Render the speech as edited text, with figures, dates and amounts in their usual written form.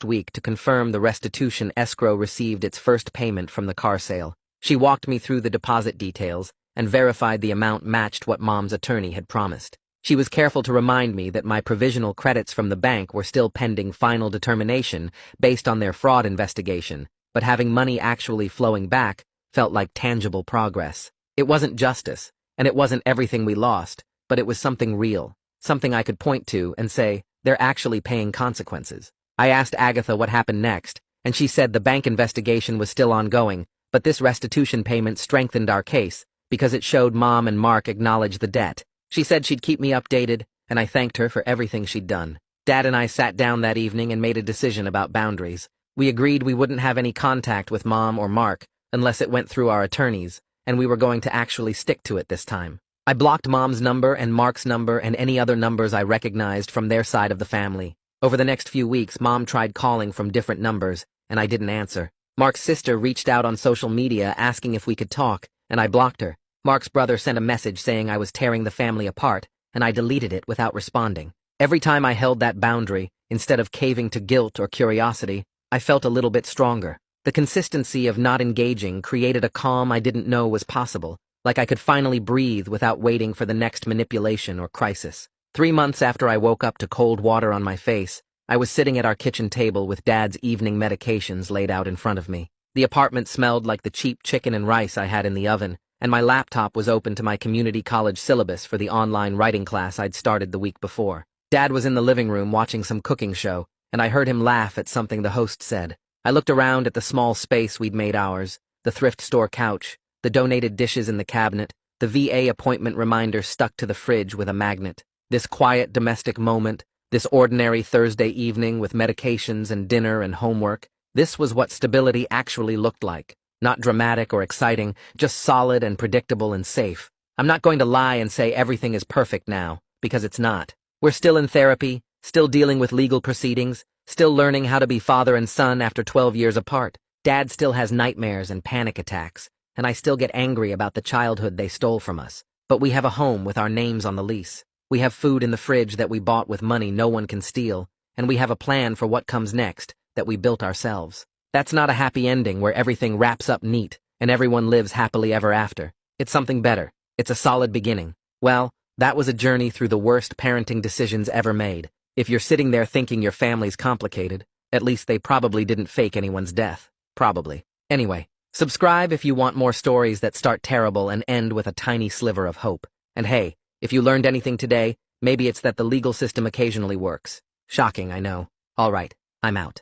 next week to confirm the restitution escrow received its first payment from the car sale. She walked me through the deposit details and verified the amount matched what Mom's attorney had promised. She was careful to remind me that my provisional credits from the bank were still pending final determination based on their fraud investigation, but having money actually flowing back felt like tangible progress. It wasn't justice, and it wasn't everything we lost, but it was something real, something I could point to and say, they're actually paying consequences. I asked Agatha what happened next, and she said the bank investigation was still ongoing, but this restitution payment strengthened our case because it showed Mom and Mark acknowledged the debt. She said she'd keep me updated, and I thanked her for everything she'd done. Dad and I sat down that evening and made a decision about boundaries. We agreed we wouldn't have any contact with Mom or Mark unless it went through our attorneys, and we were going to actually stick to it this time. I blocked Mom's number and Mark's number and any other numbers I recognized from their side of the family. Over the next few weeks, Mom tried calling from different numbers, and I didn't answer. Mark's sister reached out on social media asking if we could talk, and I blocked her. Mark's brother sent a message saying I was tearing the family apart, and I deleted it without responding. Every time I held that boundary, instead of caving to guilt or curiosity, I felt a little bit stronger. The consistency of not engaging created a calm I didn't know was possible, like I could finally breathe without waiting for the next manipulation or crisis. 3 months after I woke up to cold water on my face, I was sitting at our kitchen table with Dad's evening medications laid out in front of me. The apartment smelled like the cheap chicken and rice I had in the oven, and my laptop was open to my community college syllabus for the online writing class I'd started the week before. Dad was in the living room watching some cooking show, and I heard him laugh at something the host said. I looked around at the small space we'd made ours, the thrift store couch, the donated dishes in the cabinet, the VA appointment reminder stuck to the fridge with a magnet. This quiet domestic moment, this ordinary Thursday evening with medications and dinner and homework, this was what stability actually looked like. Not dramatic or exciting, just solid and predictable and safe. I'm not going to lie and say everything is perfect now, because it's not. We're still in therapy, still dealing with legal proceedings, still learning how to be father and son after 12 years apart. Dad still has nightmares and panic attacks, and I still get angry about the childhood they stole from us. But we have a home with our names on the lease. We have food in the fridge that we bought with money no one can steal, and we have a plan for what comes next that we built ourselves. That's not a happy ending where everything wraps up neat and everyone lives happily ever after. It's something better. It's a solid beginning. Well, that was a journey through the worst parenting decisions ever made. If you're sitting there thinking your family's complicated, at least they probably didn't fake anyone's death. Probably. Anyway, subscribe if you want more stories that start terrible and end with a tiny sliver of hope. And hey, if you learned anything today, maybe it's that the legal system occasionally works. Shocking, I know. All right, I'm out.